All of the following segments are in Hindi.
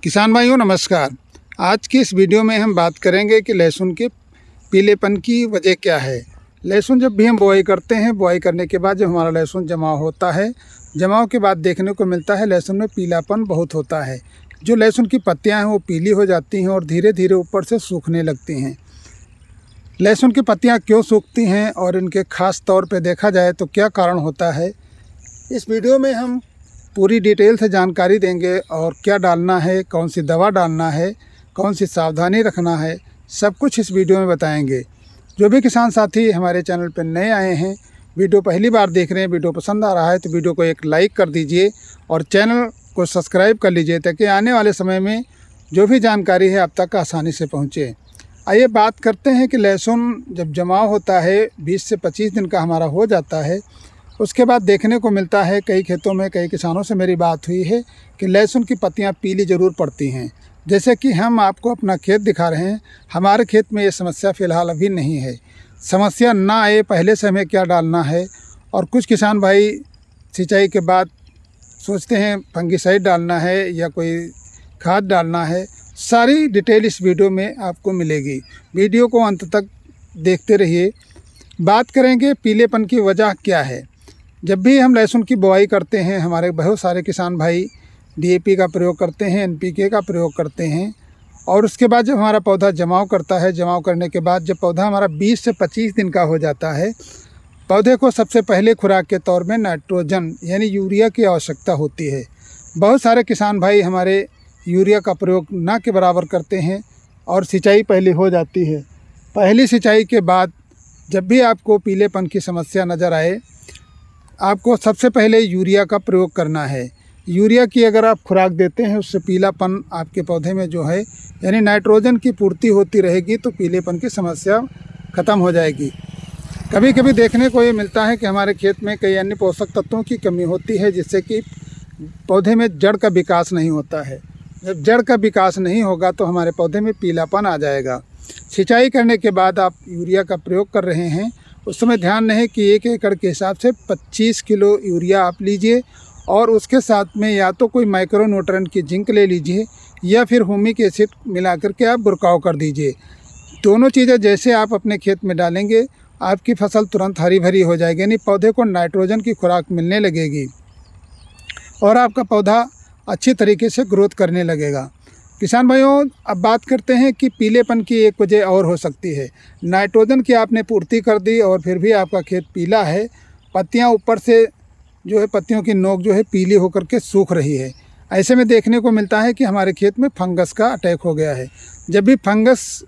किसान भाइयों नमस्कार। आज की इस वीडियो में हम बात करेंगे कि लहसुन के पीलेपन की वजह क्या है। लहसुन जब भी हम बुआई करते हैं, बुआई करने के बाद जब हमारा लहसुन जमाव होता है, जमाव के बाद देखने को मिलता है लहसुन में पीलापन बहुत होता है। जो लहसुन की पत्तियां हैं वो पीली हो जाती हैं और धीरे धीरे ऊपर से सूखने लगती हैं। लहसुन की पत्तियां क्यों सूखती हैं और इनके ख़ास तौर पे देखा जाए तो क्या कारण होता है, इस वीडियो में हम पूरी डिटेल से जानकारी देंगे। और क्या डालना है, कौन सी दवा डालना है, कौन सी सावधानी रखना है, सब कुछ इस वीडियो में बताएंगे। जो भी किसान साथी हमारे चैनल पर नए आए हैं, वीडियो पहली बार देख रहे हैं, वीडियो पसंद आ रहा है तो वीडियो को एक लाइक कर दीजिए और चैनल को सब्सक्राइब कर लीजिए ताकि आने वाले समय में जो भी जानकारी है आप तक आसानी से पहुँचे। आइए बात करते हैं कि लहसुन जब जमाव होता है 20 से 25 दिन का हमारा हो जाता है, उसके बाद देखने को मिलता है कई खेतों में कई किसानों से मेरी बात हुई है कि लहसुन की पत्तियां पीली ज़रूर पड़ती हैं। जैसे कि हम आपको अपना खेत दिखा रहे हैं, हमारे खेत में ये समस्या फ़िलहाल अभी नहीं है। समस्या ना आए पहले से हमें क्या डालना है, और कुछ किसान भाई सिंचाई के बाद सोचते हैं फंगिसाइड डालना है या कोई खाद डालना है। सारी डिटेल इस वीडियो में आपको मिलेगी, वीडियो को अंत तक देखते रहिए। बात करेंगे पीलेपन की वजह क्या है। जब भी हम लहसुन की बुआई करते हैं, हमारे बहुत सारे किसान भाई डीएपी का प्रयोग करते हैं, एनपीके का प्रयोग करते हैं, और उसके बाद जब हमारा पौधा जमाव करता है, जमाव करने के बाद जब पौधा हमारा 20 से 25 दिन का हो जाता है, पौधे को सबसे पहले खुराक के तौर में नाइट्रोजन यानी यूरिया की आवश्यकता होती है। बहुत सारे किसान भाई हमारे यूरिया का प्रयोग ना के बराबर करते हैं और सिंचाई पहले हो जाती है। पहली सिंचाई के बाद जब भी आपको पीलेपन की समस्या नज़र आए, आपको सबसे पहले यूरिया का प्रयोग करना है। यूरिया की अगर आप खुराक देते हैं, उससे पीलापन आपके पौधे में जो है यानी नाइट्रोजन की पूर्ति होती रहेगी तो पीलेपन की समस्या ख़त्म हो जाएगी। कभी कभी देखने को ये मिलता है कि हमारे खेत में कई अन्य पोषक तत्वों की कमी होती है, जिससे कि पौधे में जड़ का विकास नहीं होता है। जब जड़ का विकास नहीं होगा तो हमारे पौधे में पीलापन आ जाएगा। सिंचाई करने के बाद आप यूरिया का प्रयोग कर रहे हैं, उस समय ध्यान रहे कि 1 एकड़ के हिसाब से 25 किलो यूरिया आप लीजिए और उसके साथ में या तो कोई माइक्रो न्यूट्रिएंट की जिंक ले लीजिए या फिर ह्यूमिक एसिड मिला करके आप बुरकाव कर दीजिए। दोनों चीज़ें जैसे आप अपने खेत में डालेंगे, आपकी फसल तुरंत हरी भरी हो जाएगी, यानी पौधे को नाइट्रोजन की खुराक मिलने लगेगी और आपका पौधा अच्छी तरीके से ग्रोथ करने लगेगा। किसान भाइयों, अब बात करते हैं कि पीलेपन की एक वजह और हो सकती है। नाइट्रोजन की आपने पूर्ति कर दी और फिर भी आपका खेत पीला है, पत्तियां ऊपर से जो है पत्तियों की नोक जो है पीली होकर के सूख रही है। ऐसे में देखने को मिलता है कि हमारे खेत में फंगस का अटैक हो गया है। जब भी फंगस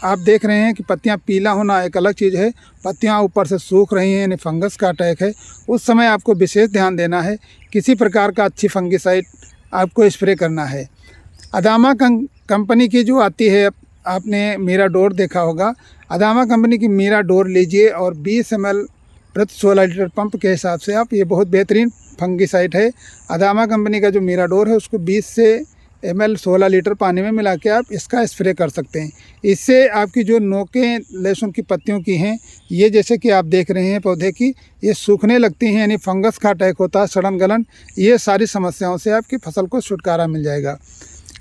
आप देख रहे हैं कि पत्तियां पीला होना एक अलग चीज़ है, पत्तियां ऊपर से सूख रही हैं यानी फंगस का अटैक है, उस समय आपको विशेष ध्यान देना है। किसी प्रकार का अच्छी फंगिसाइड आपको स्प्रे करना है। अदामा कंपनी की जो आती है, आपने मीराडोर देखा होगा, अदामा कंपनी की मीराडोर लीजिए और 20 ml प्रति 16 लीटर पंप के हिसाब से आप, ये बहुत बेहतरीन फंगिसाइड है। अदामा कंपनी का जो मीराडोर है उसको 20 ml 16 लीटर पानी में मिला के आप इसका स्प्रे कर सकते हैं। इससे आपकी जो नोकें लहसुन की पत्तियों की हैं, ये जैसे कि आप देख रहे हैं पौधे की, ये सूखने लगती हैं यानी फंगस का अटैक होता है, सड़न गलन, ये सारी समस्याओं से आपकी फसल को छुटकारा मिल जाएगा।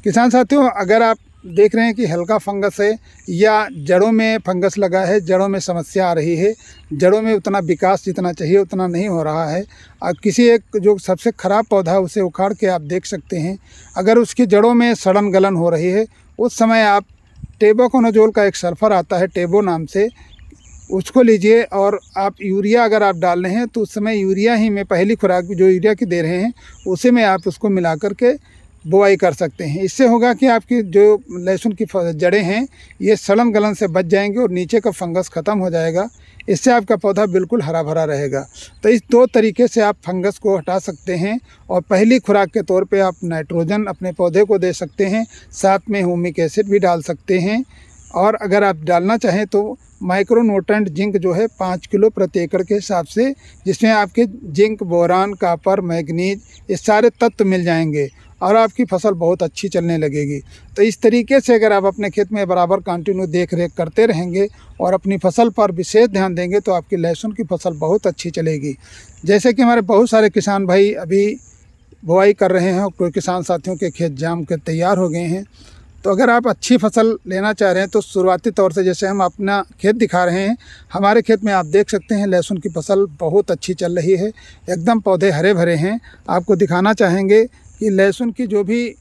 किसान साथियों, अगर आप देख रहे हैं कि हल्का फंगस है या जड़ों में फंगस लगा है, जड़ों में समस्या आ रही है, जड़ों में उतना विकास जितना चाहिए उतना नहीं हो रहा है, आप किसी एक जो सबसे ख़राब पौधा है उसे उखाड़ के आप देख सकते हैं। अगर उसकी जड़ों में सड़न गलन हो रही है, उस समय आप टेबुकोनाजोल का एक सल्फर आता है टेबो नाम से, उसको लीजिए और आप यूरिया अगर आप डाल रहे हैं तो उस समय यूरिया ही में पहली खुराक जो यूरिया की दे रहे हैं उसी में आप उसको मिला करके बुआई कर सकते हैं। इससे होगा कि आपकी जो लहसुन की जड़ें हैं ये सड़न गलन से बच जाएंगे और नीचे का फंगस ख़त्म हो जाएगा। इससे आपका पौधा बिल्कुल हरा भरा रहेगा। तो इस 2 तरीके से आप फंगस को हटा सकते हैं और पहली खुराक के तौर पे आप नाइट्रोजन अपने पौधे को दे सकते हैं, साथ में ह्यूमिक एसिड भी डाल सकते हैं। और अगर आप डालना चाहें तो माइक्रो न्यूट्रिएंट जिंक जो है 5 किलो प्रति एकड़ के हिसाब से, जिसमें आपके जिंक, बोरान, कॉपर, मैग्नीज ये सारे तत्व मिल जाएंगे और आपकी फसल बहुत अच्छी चलने लगेगी। तो इस तरीके से अगर आप अपने खेत में बराबर कंटिन्यू देख रेख करते रहेंगे और अपनी फसल पर विशेष ध्यान देंगे तो आपकी लहसुन की फसल बहुत अच्छी चलेगी। जैसे कि हमारे बहुत सारे किसान भाई अभी बुआई कर रहे हैं और कोई किसान साथियों के खेत जाम के तैयार हो गए हैं। तो अगर आप अच्छी फसल लेना चाह रहे हैं तो शुरुआती तौर से जैसे हम अपना खेत दिखा रहे हैं, हमारे खेत में आप देख सकते हैं लहसुन की फसल बहुत अच्छी चल रही है, एकदम पौधे हरे भरे हैं। आपको दिखाना चाहेंगे कि लहसुन की जो भी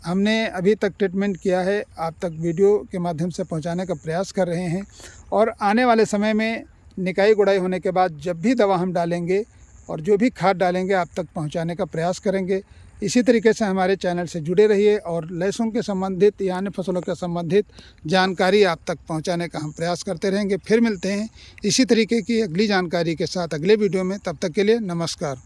हमने अभी तक ट्रीटमेंट किया है आप तक वीडियो के माध्यम से पहुंचाने का प्रयास कर रहे हैं। और आने वाले समय में निकाई गुड़ाई होने के बाद जब भी दवा हम डालेंगे और जो भी खाद डालेंगे आप तक पहुंचाने का प्रयास करेंगे। इसी तरीके से हमारे चैनल से जुड़े रहिए और लहसुन के संबंधित या अन्य फसलों के संबंधित जानकारी आप तक पहुंचाने का हम प्रयास करते रहेंगे। फिर मिलते हैं इसी तरीके की अगली जानकारी के साथ अगले वीडियो में। तब तक के लिए नमस्कार।